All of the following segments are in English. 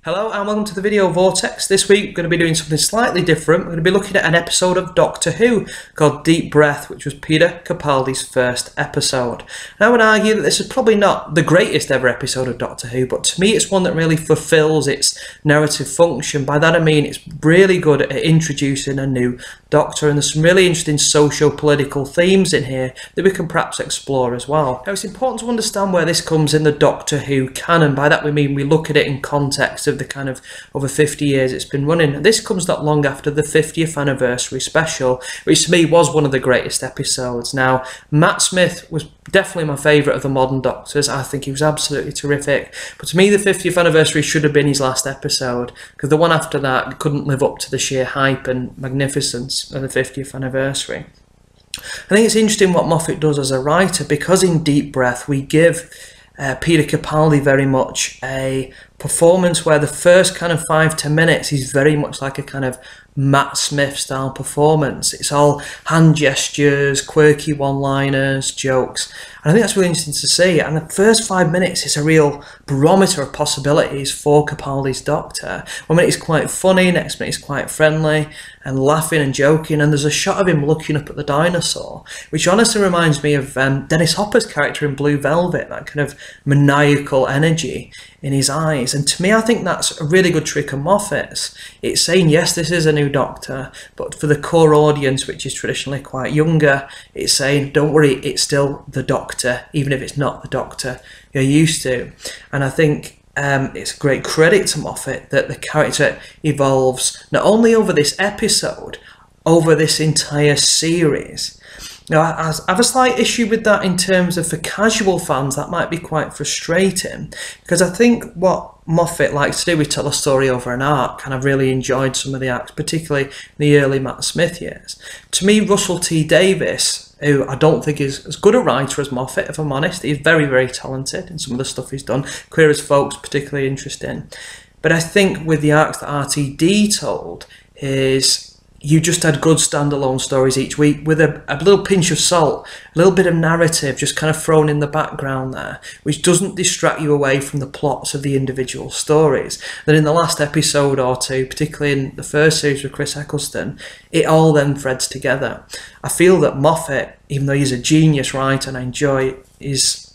Hello and welcome to the Video Vortex. This week we're going to be doing something slightly different. We're going to be looking at an episode of Doctor Who called Deep Breath, which was Peter Capaldi's first episode. And I would argue that this is probably not the greatest ever episode of Doctor Who, but to me it's one that really fulfills its narrative function. By that I mean it's really good at introducing a new Doctor, and there's some really interesting socio-political themes in here that we can perhaps explore as well. Now it's important to understand where this comes in the Doctor Who canon. By that we mean we look at it in context of the kind of over 50 years it's been running. This comes not long after the 50th anniversary special, which to me was one of the greatest episodes. Now, Matt Smith was definitely my favourite of the modern Doctors. I think he was absolutely terrific. But to me, the 50th anniversary should have been his last episode, because the one after that couldn't live up to the sheer hype and magnificence of the 50th anniversary. I think it's interesting what Moffat does as a writer, because in Deep Breath we give Peter Capaldi very much a performance where the first kind of 5-10 minutes is very much like a kind of Matt Smith style performance. It's all hand gestures, quirky one-liners, jokes, and I think that's really interesting to see. And the first 5 minutes is a real barometer of possibilities for Capaldi's Doctor. 1 minute he's quite funny, next minute he's quite friendly and laughing and joking, and there's a shot of him looking up at the dinosaur, which honestly reminds me of Dennis Hopper's character in Blue Velvet, that kind of maniacal energy in his eyes. And to me, I think that's a really good trick of Moffat's. It's saying, yes, this is a new Doctor, but for the core audience, which is traditionally quite younger, it's saying, don't worry, it's still the Doctor, even if it's not the Doctor you're used to. And I think it's a great credit to Moffat that the character evolves not only over this episode, over this entire series. Now, I have a slight issue with that in terms of, for casual fans, that might be quite frustrating, because I think what Moffat likes to do is tell a story over an arc, and I've really enjoyed some of the arcs, particularly in the early Matt Smith years. To me, Russell T Davies, who I don't think is as good a writer as Moffat, if I'm honest, he's very, very talented in some of the stuff he's done. Queer as Folk's particularly interesting. But I think with the arcs that RTD told, you just had good standalone stories each week with a little pinch of salt, a little bit of narrative just kind of thrown in the background there, which doesn't distract you away from the plots of the individual stories. Then in the last episode or two, particularly in the first series with Chris Eccleston, it all then threads together. I feel that Moffat, even though he's a genius writer and I enjoy his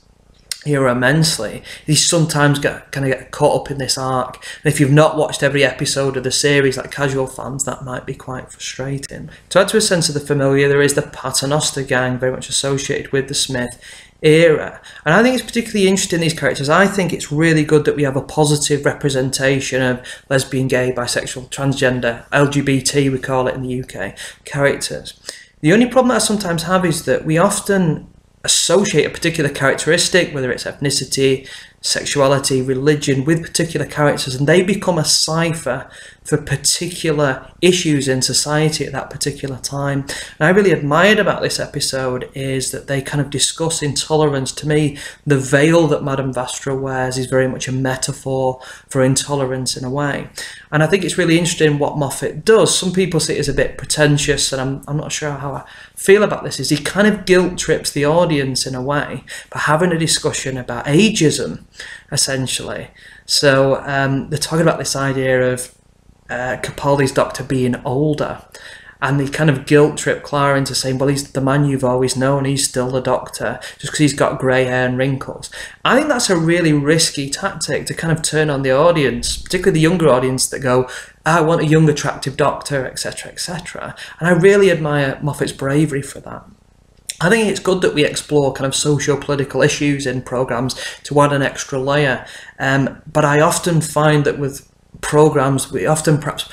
here immensely, he sometimes kind of get caught up in this arc, and if you've not watched every episode of the series like casual fans, that might be quite frustrating. To add to a sense of the familiar, there is the Paternoster gang, very much associated with the Smith era, and I think it's particularly interesting, these characters. I think it's really good that we have a positive representation of lesbian, gay, bisexual, transgender, LGBT we call it in the UK, characters. The only problem that I sometimes have is that we often associate a particular characteristic, whether it's ethnicity, sexuality, religion, with particular characters, and they become a cipher for particular issues in society at that particular time. And I really admired about this episode is that they kind of discuss intolerance. To me, the veil that Madame Vastra wears is very much a metaphor for intolerance in a way. And I think it's really interesting what Moffat does. Some people see it as a bit pretentious, and I'm not sure how I feel about this, is he kind of guilt trips the audience in a way by having a discussion about ageism, essentially. So they're talking about this idea of Capaldi's Doctor being older, and they kind of guilt trip Clara into saying, well, he's the man you've always known, he's still the Doctor, just because he's got grey hair and wrinkles. I think that's a really risky tactic to kind of turn on the audience, particularly the younger audience that go, I want a young attractive Doctor, etc, etc. And I really admire Moffat's bravery for that. I think it's good that we explore kind of socio-political issues in programmes to add an extra layer, but I often find that with programmes we often perhaps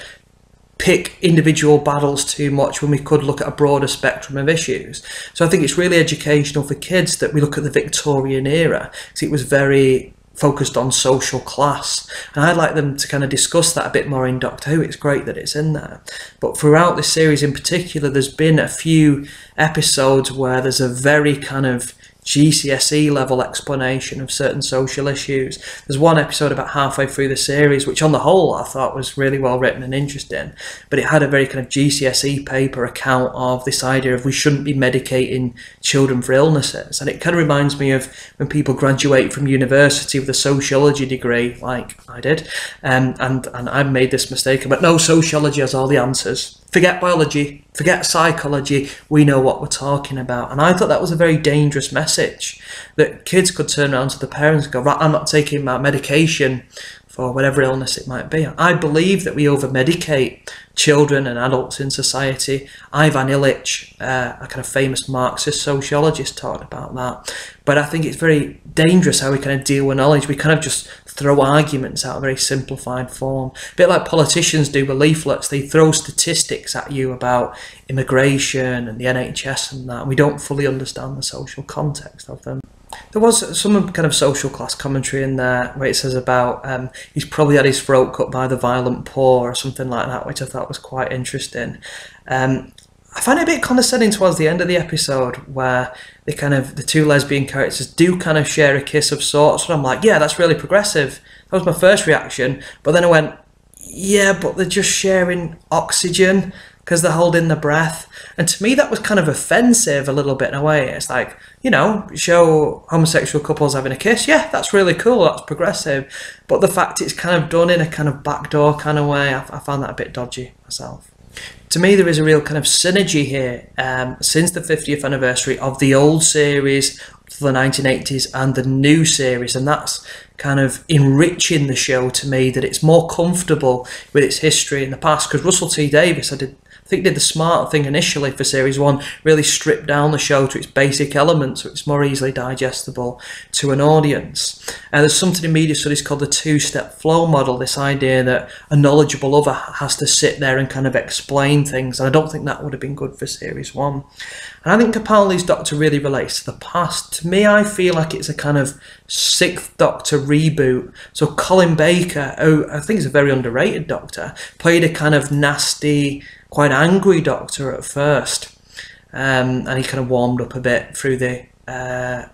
pick individual battles too much when we could look at a broader spectrum of issues. So I think it's really educational for kids that we look at the Victorian era, because it was very focused on social class, and I'd like them to kind of discuss that a bit more in Doctor Who. It's great that it's in there, but throughout this series in particular, there's been a few episodes where there's a very kind of GCSE level explanation of certain social issues. There's one episode about halfway through the series, which on the whole I thought was really well written and interesting, but it had a very kind of GCSE paper account of this idea of we shouldn't be medicating children for illnesses. And it kind of reminds me of when people graduate from university with a sociology degree, like I did, and I made this mistake, but no, sociology has all the answers. Forget biology, forget psychology, we know what we're talking about. And I thought that was a very dangerous message, that kids could turn around to the parents and go, right, I'm not taking my medication for whatever illness it might be. I believe that we over-medicate children and adults in society. Ivan Illich, a kind of famous Marxist sociologist, talked about that. But I think it's very dangerous how we kind of deal with knowledge. We kind of just throw arguments out in a very simplified form. A bit like politicians do with leaflets. They throw statistics at you about immigration and the NHS and that. We don't fully understand the social context of them. There was some kind of social class commentary in there where it says about he's probably had his throat cut by the violent poor or something like that, which I thought was quite interesting. I find it a bit condescending towards the end of the episode where the two lesbian characters do kind of share a kiss of sorts, and I'm like, yeah, that's really progressive. That was my first reaction, but then I went, yeah, but they're just sharing oxygen because they're holding their breath. And to me, that was kind of offensive a little bit in a way. It's like, you know, show homosexual couples having a kiss. Yeah, that's really cool. That's progressive. But the fact it's kind of done in a kind of backdoor kind of way, I found that a bit dodgy myself. To me, there is a real kind of synergy here since the 50th anniversary of the old series, the 1980s, and the new series, and that's kind of enriching the show to me, that it's more comfortable with its history in the past. Because Russell T Davies, I think did the smart thing initially for series 1, really stripped down the show to its basic elements so it's more easily digestible to an audience. There's something in media studies called the two-step flow model, this idea that a knowledgeable other has to sit there and kind of explain things, and I don't think that would have been good for series 1. And I think Capaldi's Doctor really relates to the past. To me, I feel like it's a kind of 6th Doctor reboot. So Colin Baker, who I think is a very underrated Doctor, played a kind of nasty, quite angry Doctor at first, and he kind of warmed up a bit through the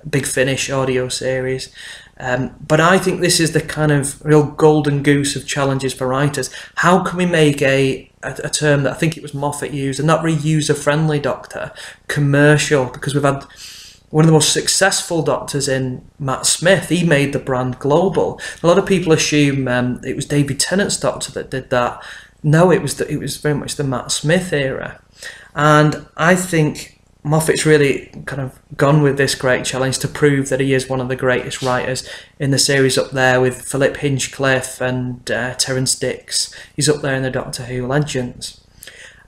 Big Finish audio series. But I think this is the kind of real golden goose of challenges for writers. How can we make a term that I think it was Moffat used, a not very user-friendly Doctor, commercial? Because we've had one of the most successful Doctors in Matt Smith. He made the brand global. A lot of people assume it was David Tennant's Doctor that did that. No, it was very much the Matt Smith era. And I think Moffat's really kind of gone with this great challenge to prove that he is one of the greatest writers in the series, up there with Philip Hinchcliffe and Terrance Dicks. He's up there in the Doctor Who legends.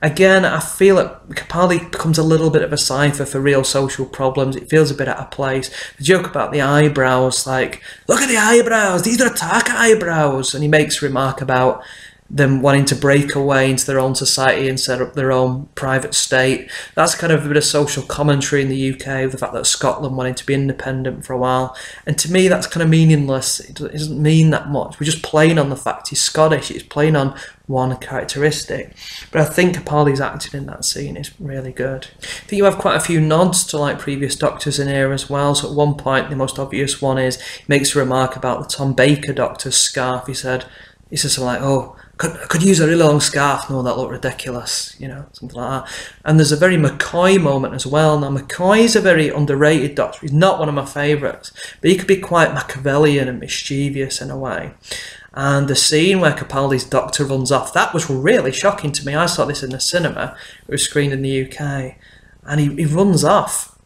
Again, I feel that Capaldi becomes a little bit of a cipher for real social problems. It feels a bit out of place. The joke about the eyebrows, like, look at the eyebrows, these are attack eyebrows. And he makes a remark about them wanting to break away into their own society and set up their own private state. That's kind of a bit of social commentary in the UK, with the fact that Scotland wanted to be independent for a while. And to me, that's kind of meaningless. It doesn't mean that much. We're just playing on the fact he's Scottish. It's playing on one characteristic. But I think Capaldi's acting in that scene is really good. I think you have quite a few nods to like previous Doctors in here as well. So at one point, the most obvious one is he makes a remark about the Tom Baker Doctor's scarf. He says something like, oh, I could use a really long scarf. No, that looked ridiculous, you know, something like that. And there's a very McCoy moment as well. Now, McCoy's a very underrated Doctor. He's not one of my favourites, but he could be quite Machiavellian and mischievous in a way. And the scene where Capaldi's Doctor runs off, that was really shocking to me. I saw this in the cinema. It was screened in the UK. And he runs off,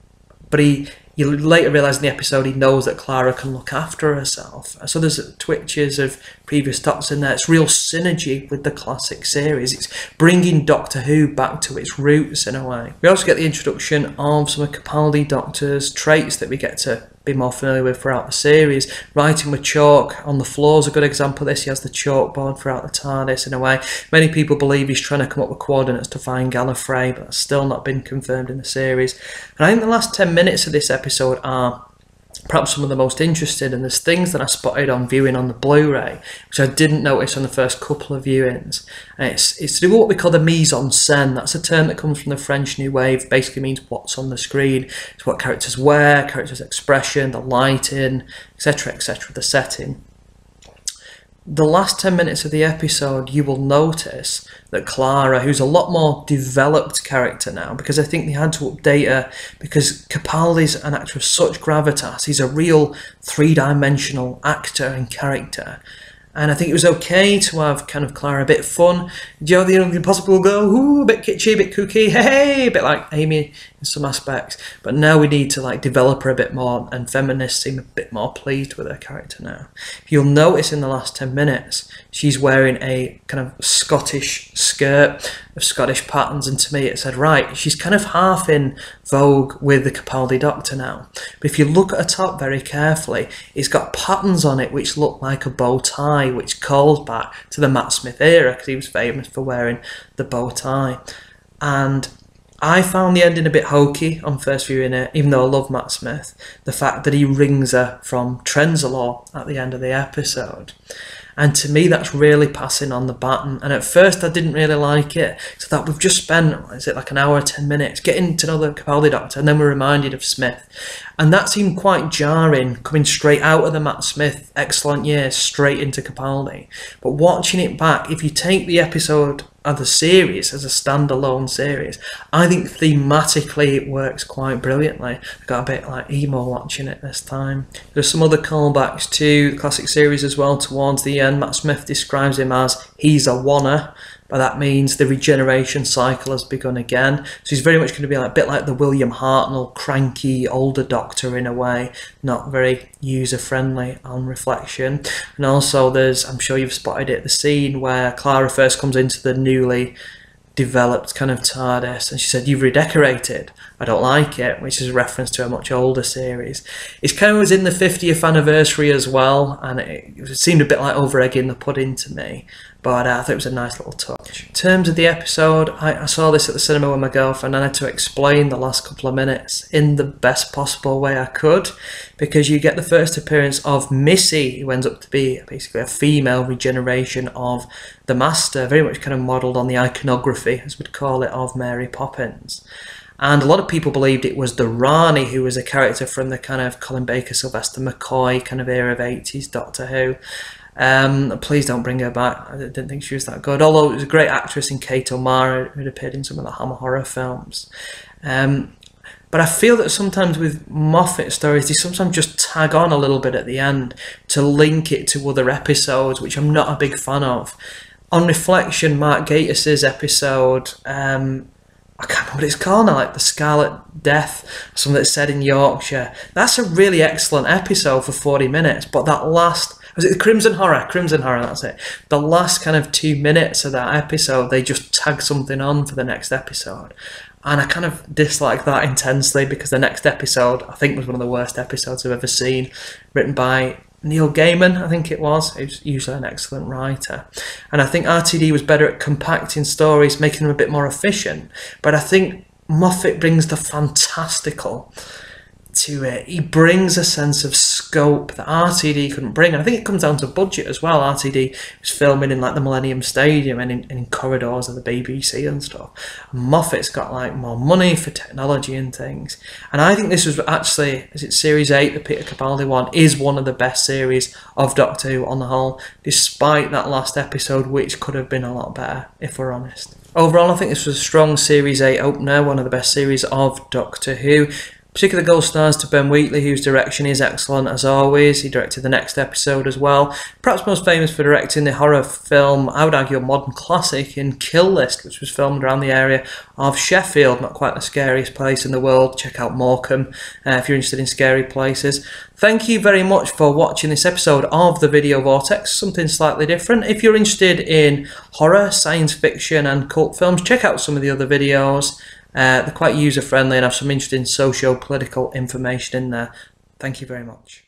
but you later realise in the episode he knows that Clara can look after herself. So there's twitches of previous Doctors in there. It's real synergy with the classic series. It's bringing Doctor Who back to its roots in a way. We also get the introduction of some of Capaldi Doctor's traits that we get to be more familiar with throughout the series. Writing with chalk on the floor is a good example of this. He has the chalkboard throughout the TARDIS in a way. Many people believe he's trying to come up with coordinates to find Gallifrey, but that's still not been confirmed in the series. And I think the last 10 minutes of this episode are perhaps some of the most interesting, and there's things that I spotted on viewing on the Blu-ray which I didn't notice on the first couple of viewings. And it's to do with what we call the mise en scène. That's a term that comes from the French New Wave, basically means what's on the screen. It's what characters wear, characters' expression, the lighting, etc, etc, the setting. The last 10 minutes of the episode, you will notice that Clara, who's a lot more developed character now, because I think they had to update her, because Capaldi's an actor of such gravitas. He's a real three-dimensional actor and character. And I think it was okay to have kind of Clara a bit fun. You know, the Impossible Girl, ooh, a bit kitschy, a bit kooky, hey, a bit like Amy in some aspects. But now we need to like develop her a bit more, and feminists seem a bit more pleased with her character now. You'll notice in the last 10 minutes, she's wearing a kind of Scottish skirt of Scottish patterns, and to me it said, right, she's kind of half in vogue with the Capaldi Doctor now. But if you look at her top very carefully, it's got patterns on it which look like a bow tie, which calls back to the Matt Smith era, because he was famous for wearing the bow tie. And I found the ending a bit hokey on first viewing it, even though I love Matt Smith. The fact that he rings her from Trenzalore at the end of the episode. And to me, that's really passing on the baton. And at first, I didn't really like it. So that we've just spent, is it like an hour, 10 minutes, getting to know the Capaldi Doctor, and then we're reminded of Smith. And that seemed quite jarring, coming straight out of the Matt Smith excellent years, straight into Capaldi. But watching it back, if you take the episode of the series as a standalone series, I think thematically it works quite brilliantly. I got a bit like emo watching it this time. There's some other callbacks to the classic series as well towards the end. Matt Smith describes him as he's a wanna, but that means the regeneration cycle has begun again. So he's very much going to be like a bit like the William Hartnell cranky older Doctor in a way, not very user friendly on reflection. And also there's, I'm sure you've spotted it, the scene where Clara first comes into the newly developed kind of TARDIS, and she said, "You've redecorated, I don't like it," which is a reference to a much older series. It kind of was in the 50th anniversary as well, and it seemed a bit like over-egging the pudding to me, but I thought it was a nice little touch. In terms of the episode, I saw this at the cinema with my girlfriend, and I had to explain the last couple of minutes in the best possible way I could, because you get the first appearance of Missy, who ends up to be basically a female regeneration of the Master, very much kind of modelled on the iconography, as we'd call it, of Mary Poppins. And a lot of people believed it was the Rani, who was a character from the kind of Colin Baker, Sylvester McCoy kind of era of 80s Doctor Who. Please don't bring her back. I didn't think she was that good, although it was a great actress in Kate O'Mara, who'd appeared in some of the Hammer horror films. But I feel that sometimes with Moffat stories, they sometimes just tag on a little bit at the end to link it to other episodes, which I'm not a big fan of. On reflection, Mark Gatius's episode, I can't remember what it's called now, like The Scarlet Death, something that's said in Yorkshire. That's a really excellent episode for 40 minutes, but that last, was it the Crimson Horror? Crimson Horror, that's it. The last kind of 2 minutes of that episode, they just tag something on for the next episode. And I kind of dislike that intensely, because the next episode, I think, was one of the worst episodes I've ever seen, written by Neil Gaiman, I think it was, who's usually an excellent writer. And I think RTD was better at compacting stories, making them a bit more efficient. But I think Moffat brings the fantastical to it. He brings a sense of scope that RTD couldn't bring. And I think it comes down to budget as well. RTD was filming in like the Millennium Stadium and in corridors of the BBC and stuff. Moffat's got like more money for technology and things. And I think this was actually, is it Series 8, the Peter Capaldi one, is one of the best series of Doctor Who on the whole, despite that last episode, which could have been a lot better, if we're honest. Overall, I think this was a strong Series 8 opener, one of the best series of Doctor Who. Particular gold stars to Ben Wheatley, whose direction is excellent as always. He directed the next episode as well. Perhaps most famous for directing the horror film, I would argue a modern classic, in Kill List, which was filmed around the area of Sheffield. Not quite the scariest place in the world. Check out Morecambe if you're interested in scary places. Thank you very much for watching this episode of the Video Vortex, something slightly different. If you're interested in horror, science fiction and cult films, check out some of the other videos. They're quite user-friendly and have some interesting socio-political information in there. Thank you very much.